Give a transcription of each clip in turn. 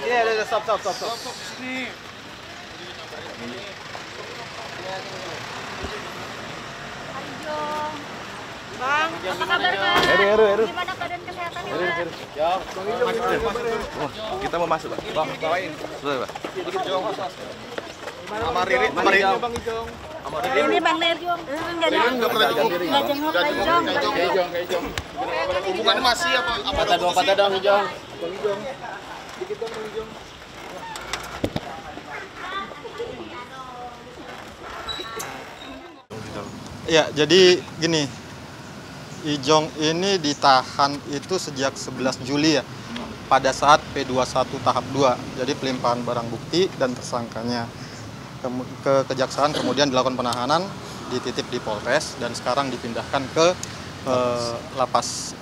Iya, udah stop. Stop di sini. Bang, apa kabar Bang? Heru. Gimana keadaan kesehatannya Bang? Ya, kita mau masuk, Pak. Bang, bawain. Sudah, Pak. Sama Riri, Bang Ijong. Ini Bang Nerjong. Enggak jenguk Bang Ijong. Hubungannya masih apa? Patah dong, Ijong. Bang Ijong. Dikit dong, Bang Ijong. Ya, jadi gini, Ijong ini ditahan itu sejak 11 Juli ya, pada saat P21 tahap 2, jadi pelimpahan barang bukti dan tersangkanya ke Kejaksaan, kemudian dilakukan penahanan, dititip di Polres, dan sekarang dipindahkan ke Lapas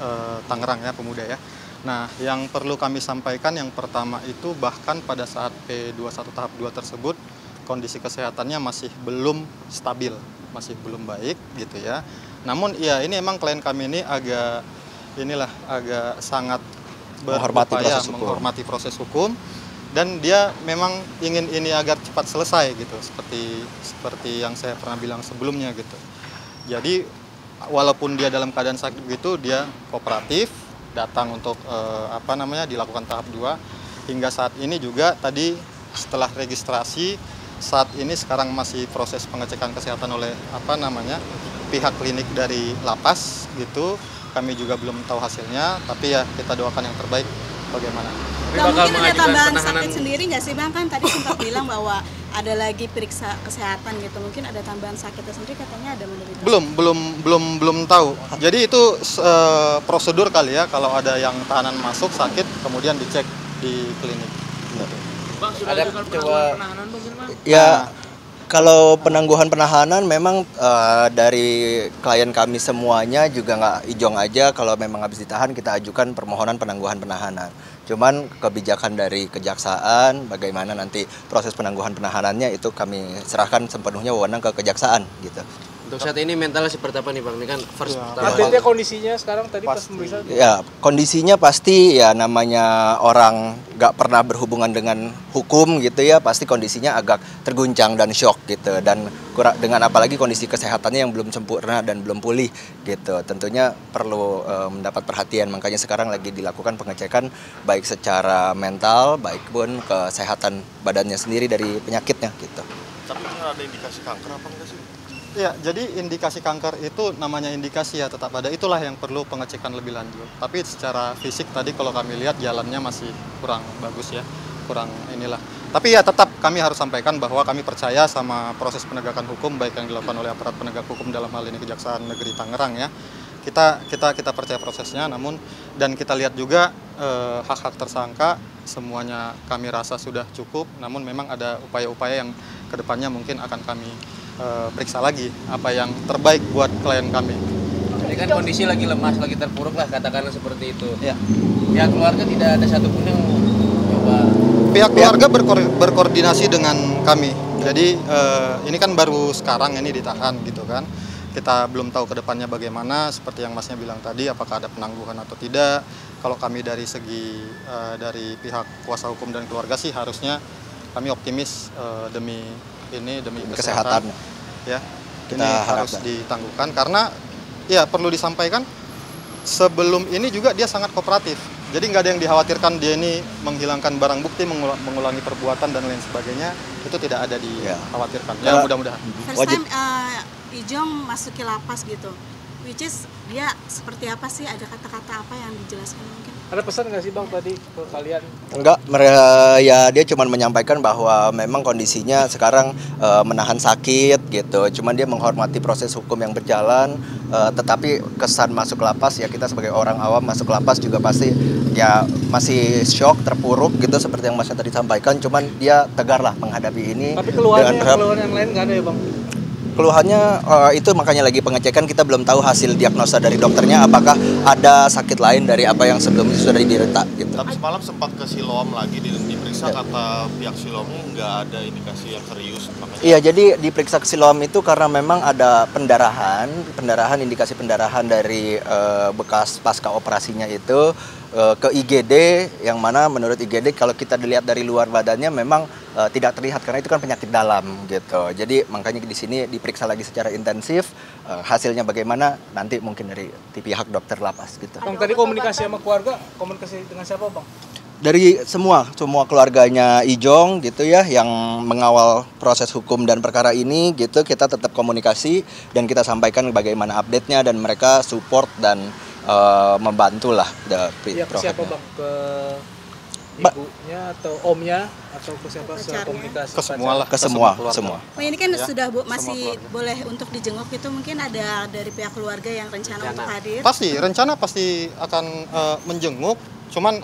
Tangerang ya, Pemuda ya. Nah, yang perlu kami sampaikan yang pertama itu bahkan pada saat P21 tahap 2 tersebut, kondisi kesehatannya masih belum stabil, masih belum baik gitu ya. Namun ya ini emang klien kami ini agak sangat berupaya menghormati proses hukum dan dia memang ingin ini agar cepat selesai gitu, seperti yang saya pernah bilang sebelumnya gitu. Jadi walaupun dia dalam keadaan sakit gitu, dia kooperatif datang untuk dilakukan tahap 2 hingga saat ini juga tadi setelah registrasi saat ini sekarang masih proses pengecekan kesehatan oleh pihak klinik dari lapas gitu. Kami juga belum tahu hasilnya, tapi ya kita doakan yang terbaik bagaimana. Mungkin ada tambahan sakit sendiri nggak sih Bang? Kan tadi sempat bilang bahwa ada lagi periksa kesehatan gitu. Mungkin ada tambahan sakitnya sendiri, katanya ada menderita. Belum tahu. Jadi itu prosedur kali ya, kalau ada yang tahanan masuk sakit kemudian dicek di klinik. Bang, sudah ada penahanan mungkin Bang? Ya, kalau penangguhan penahanan memang dari klien kami semuanya juga nggak Ijong aja, kalau memang habis ditahan kita ajukan permohonan penangguhan penahanan. Cuman kebijakan dari Kejaksaan, bagaimana nanti proses penangguhan penahanannya itu kami serahkan sepenuhnya wewenang ke Kejaksaan gitu. Untuk saat ini mentalnya seperti apa nih Bang? Ini kan first pertama. Update-nya kondisinya sekarang tadi pas pemeriksaan. Ya, kondisinya pasti ya namanya orang nggak pernah berhubungan dengan hukum gitu ya, pasti kondisinya agak terguncang dan shock gitu, dan dengan apalagi kondisi kesehatannya yang belum sempurna dan belum pulih gitu. Tentunya perlu mendapat perhatian, makanya sekarang lagi dilakukan pengecekan baik secara mental, baik pun kesehatan badannya sendiri dari penyakitnya gitu. Tapi benar ada indikasi kanker apa enggak sih? Ya, jadi indikasi kanker itu namanya indikasi ya, tetap ada. Itulah yang perlu pengecekan lebih lanjut. Tapi secara fisik tadi kalau kami lihat jalannya masih kurang bagus ya, kurang inilah. Tapi ya tetap kami harus sampaikan bahwa kami percaya sama proses penegakan hukum baik yang dilakukan oleh aparat penegak hukum dalam hal ini Kejaksaan Negeri Tangerang ya. Kita percaya prosesnya, namun dan kita lihat juga hak-hak tersangka semuanya kami rasa sudah cukup. Namun memang ada upaya-upaya yang kedepannya mungkin akan kami periksa lagi apa yang terbaik buat klien kami. Ini kan kondisi lagi lemas, lagi terpuruk lah katakanlah seperti itu. Ya. Pihak keluarga tidak ada satupun yang coba. Pihak keluarga berkoordinasi dengan kami. Jadi ini kan baru sekarang ini ditahan gitu kan. Kita belum tahu kedepannya bagaimana. Seperti yang Masnya bilang tadi, apakah ada penangguhan atau tidak. Kalau kami dari segi dari pihak kuasa hukum dan keluarga sih harusnya kami optimis demi kesehatan ya, ini harus ditangguhkan karena ya perlu disampaikan sebelum ini juga dia sangat kooperatif, jadi nggak ada yang dikhawatirkan dia ini menghilangkan barang bukti, mengulangi perbuatan dan lain sebagainya, itu tidak ada dikhawatirkan ya, mudah-mudahan. First time Ijong masuk ke lapas gitu, which is dia seperti apa sih, ada kata-kata apa yang dijelaskan mungkin? Ada pesan nggak sih Bang tadi ke kalian? Enggak, ya dia cuma menyampaikan bahwa memang kondisinya sekarang menahan sakit gitu. Cuman dia menghormati proses hukum yang berjalan, tetapi kesan masuk lapas ya, kita sebagai orang awam masuk lapas juga pasti ya masih shock, terpuruk gitu seperti yang Masnya tadi sampaikan. Cuman dia tegar lah menghadapi ini. Tapi keluhan yang lain nggak ada ya Bang? Keluhannya itu makanya lagi pengecekan, kita belum tahu hasil diagnosa dari dokternya apakah ada sakit lain dari apa yang sebelumnya sudah diderita gitu. Tapi semalam sempat ke Siloam lagi diperiksa, kata pihak Siloam nggak ada indikasi yang serius. Iya, jadi diperiksa ke Siloam itu karena memang ada pendarahan indikasi pendarahan dari bekas pasca operasinya itu. ke IGD, yang mana menurut IGD kalau kita dilihat dari luar badannya memang tidak terlihat karena itu kan penyakit dalam gitu. Jadi makanya di sini diperiksa lagi secara intensif. Hasilnya bagaimana nanti mungkin dari pihak dokter lapas gitu. Bang, tadi komunikasi sama keluarga, komunikasi dengan siapa, Bang? Dari semua keluarganya Ijong gitu ya, yang mengawal proses hukum dan perkara ini gitu, kita tetap komunikasi dan kita sampaikan bagaimana update-nya, dan mereka support dan membantu lah Iya, ke siapa, Bang? Ke ibunya atau omnya atau ke siapa komunikasi? Ke semua lah. Ke semua. Oh, ini kan Ya, sudah masih boleh untuk dijenguk itu, mungkin ada dari pihak keluarga yang rencana untuk hadir. Pasti rencana pasti akan menjenguk. Cuman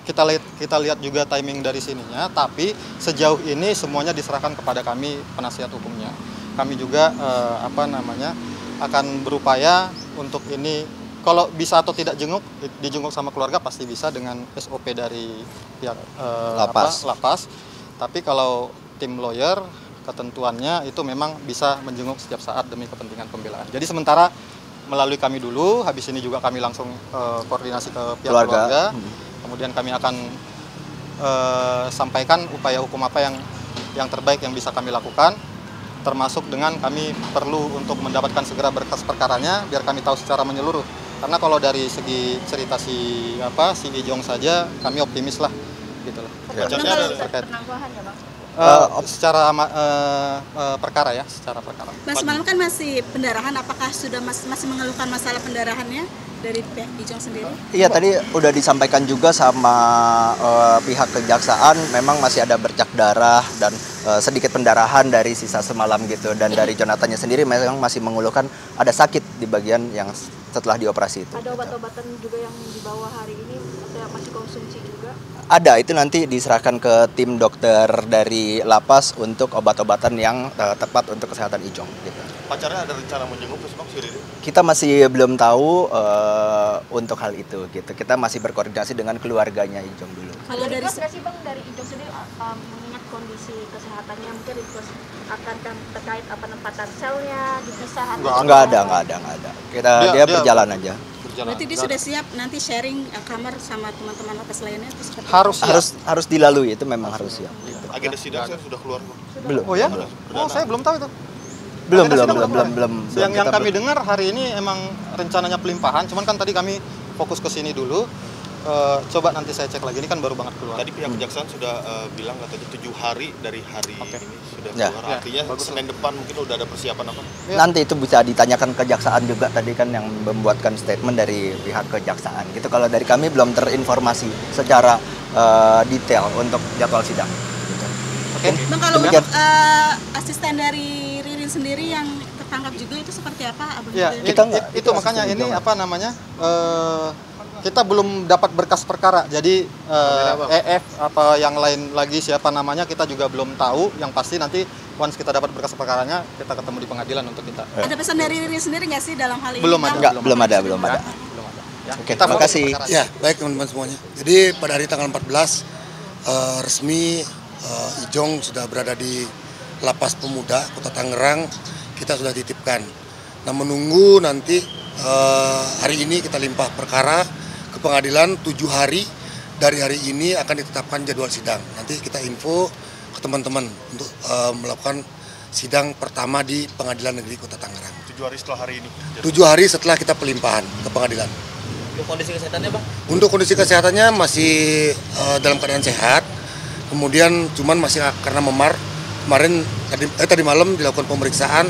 kita lihat juga timing dari sininya. Tapi sejauh ini semuanya diserahkan kepada kami penasihat hukumnya. Kami juga akan berupaya untuk ini. Kalau bisa atau tidak dijenguk sama keluarga pasti bisa dengan SOP dari pihak lapas. Tapi kalau tim lawyer ketentuannya itu memang bisa menjenguk setiap saat demi kepentingan pembelaan. Jadi sementara melalui kami dulu, habis ini juga kami langsung koordinasi ke pihak keluarga. Kemudian kami akan sampaikan upaya hukum apa yang terbaik yang bisa kami lakukan, termasuk dengan kami perlu untuk mendapatkan segera berkas perkaranya biar kami tahu secara menyeluruh. Karena kalau dari segi cerita si Ijong saja kami optimis lah gitu loh. Terkait Penangguhan ya, Bang? secara perkara ya, secara perkara. Mas semalam kan masih pendarahan, apakah sudah masih mengeluhkan masalah pendarahannya dari pihak Ijong sendiri? Iya, tadi udah disampaikan juga sama pihak kejaksaan, memang masih ada bercak darah dan sedikit pendarahan dari sisa semalam gitu. Dan dari Jonathannya sendiri memang masih mengeluhkan ada sakit di bagian yang setelah dioperasi itu. Ada obat-obatan juga yang dibawa hari ini atau yang masih konsumsi juga? Ada, itu nanti diserahkan ke tim dokter dari lapas untuk obat-obatan yang tepat untuk kesehatan Ijong gitu. Pacarnya ada rencana menjenguk terus, Bang, si Riri? Kita masih belum tahu untuk hal itu gitu. Kita masih berkoordinasi dengan keluarganya Ijong dulu. Kalau dari nggak sih, Bang, dari Ijong sendiri mengingat kondisi kesehatannya, mungkin itu akan terkait penempatan selnya, dipisah? Enggak ada. Dia berjalan aja. Berarti dia sudah siap nanti sharing kamar sama teman-teman lapas lainnya? Harus dilalui, itu memang harus siap. Gitu. Agenda sidang saya sudah keluar, Bang. Belum. Oh ya? Oh, saya belum tahu itu. Belum. Yang kami dengar hari ini emang rencananya pelimpahan, cuman kan tadi kami fokus ke sini dulu. Coba nanti saya cek lagi, ini kan baru banget keluar. Tadi pihak kejaksaan sudah bilang katanya 7 hari dari hari ini sudah Ya. keluar. Artinya Senin depan mungkin udah ada persiapan apa? Nanti itu bisa ditanyakan kejaksaan juga, tadi kan yang membuatkan statement dari pihak kejaksaan gitu. Kalau dari kami belum terinformasi secara detail untuk jadwal sidang. Oke. Bang, kalau Demikian. asisten dari Ririn sendiri yang tertangkap juga itu seperti apa? Abang? Ya, itu makanya ini kita belum dapat berkas perkara. Jadi EF apa yang lain lagi siapa namanya kita juga belum tahu. Yang pasti nanti once kita dapat berkas perkaranya kita ketemu di pengadilan untuk kita. Ada pesan dari Ririn sendiri nggak sih dalam hal ini? Belum Bang? ada. Belum ada. Ya, Oke, kita terima fokus kasih. perkaranya. Ya, baik teman-teman semuanya. Jadi pada hari tanggal 14 resmi Ijong sudah berada di Lapas Pemuda Kota Tangerang. Kita sudah titipkan. Nah, menunggu nanti hari ini kita limpah perkara ke pengadilan 7 hari. Dari hari ini akan ditetapkan jadwal sidang. Nanti kita info ke teman-teman untuk melakukan sidang pertama di Pengadilan Negeri Kota Tangerang. 7 hari setelah hari ini. 7 hari setelah kita pelimpahan ke pengadilan. Untuk kondisi kesehatannya, Bang? Untuk kondisi kesehatannya masih dalam keadaan sehat. Kemudian cuman masih karena memar. Kemarin tadi malam dilakukan pemeriksaan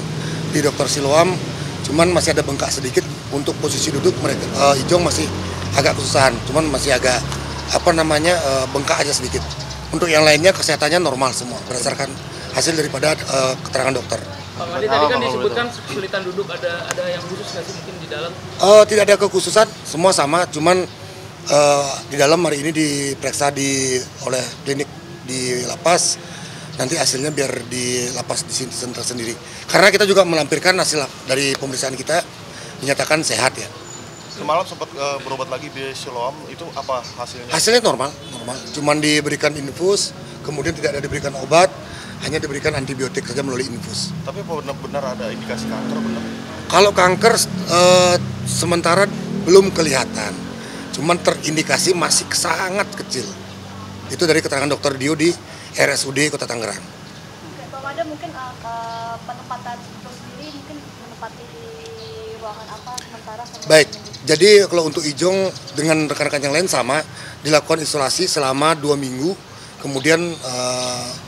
di Dr. Siloam. Cuman masih ada bengkak sedikit. Untuk posisi duduk mereka Ijong masih agak kesusahan. Cuman masih agak bengkak aja sedikit. Untuk yang lainnya kesehatannya normal semua berdasarkan hasil daripada keterangan dokter. Bang Adi tadi kan disebutkan kesulitan duduk, ada yang khusus nggak sih mungkin di dalam? Tidak ada kekhususan, semua sama. Cuman di dalam hari ini diperiksa oleh klinik di lapas. Nanti hasilnya biar di lapas di sini sendiri. Karena kita juga melampirkan hasil dari pemeriksaan kita dinyatakan sehat ya. Semalam sempat berobat lagi di Siloam, itu apa hasilnya? Hasilnya normal. Cuman diberikan infus, kemudian tidak ada diberikan obat, hanya diberikan antibiotik saja melalui infus. Tapi apa benar-benar ada indikasi kanker benar? Kalau kanker sementara belum kelihatan. cuman terindikasi masih sangat kecil. Itu dari keterangan Dokter Dio di RSUD Kota Tangerang. Pak Mada, mungkin penempatan itu sendiri mungkin menempati ruangan apa sementara? Baik, jadi kalau untuk Ijong dengan rekan-rekan yang lain sama, dilakukan isolasi selama 2 minggu, kemudian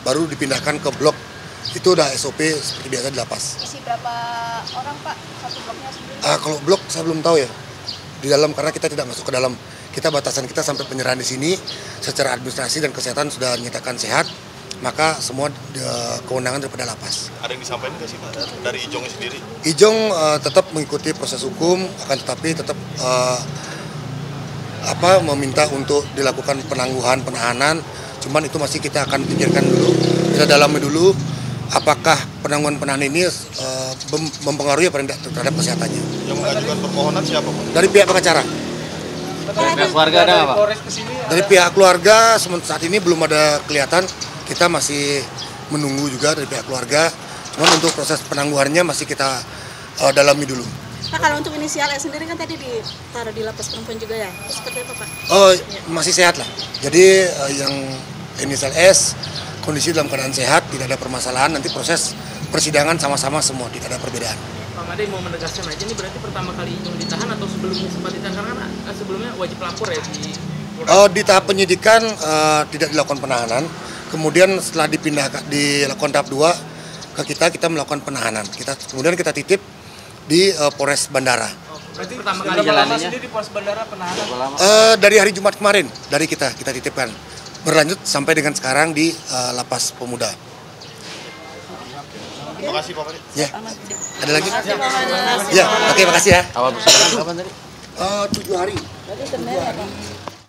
baru dipindahkan ke blok. Itu udah SOP seperti biasa di lapas. Isi berapa orang Pak satu bloknya sendiri? Kalau blok saya belum tahu ya, di dalam karena kita tidak masuk ke dalam. Kita batasan kita sampai penyerahan di sini secara administrasi dan kesehatan sudah dinyatakan sehat, maka semua kewenangan daripada lapas. Ada yang disampaikan nggak sih Pak dari Ijongnya sendiri? Ijong tetap mengikuti proses hukum, akan tetapi tetap meminta untuk dilakukan penangguhan penahanan. Cuman itu masih kita akan pikirkan dulu, kita dalami dulu apakah penangguhan penahanan ini mempengaruhi apa tidak terhadap kesehatannya. Yang mengajukan permohonan siapa Pak? Dari pihak pengacara. Pihak keluarga ada nggak, Pak? Dari pihak keluarga saat ini belum ada kelihatan. Kita masih menunggu juga dari pihak keluarga. Cuman untuk proses penangguhannya masih kita dalami dulu. Pak, kalau untuk inisial S sendiri kan tadi ditaruh di lapas perempuan juga ya? Seperti apa Pak? Oh, masih sehat lah. Jadi yang inisial S kondisi dalam keadaan sehat, tidak ada permasalahan. Nanti proses persidangan sama-sama semua, tidak ada perbedaan. Pak Made mau menegaskan aja, ini berarti pertama kali Ijong ditahan atau sebelumnya sempat ditahan? Karena sebelumnya wajib lapor ya di Di tahap penyidikan tidak dilakukan penahanan. Kemudian setelah dilakukan tahap 2 ke kita melakukan penahanan. Kemudian kita titip di Polres Bandara. Berarti pertama kali jalannya di Polres Bandara penahanan? Dari hari Jumat kemarin, dari kita titipkan. Berlanjut sampai dengan sekarang di Lapas Pemuda. Terima kasih Pak Made. Ya. Ada lagi? Ya, oke, makasih ya. Awal persidangan kapan tadi? 7 hari. Berarti sebenarnya Pak.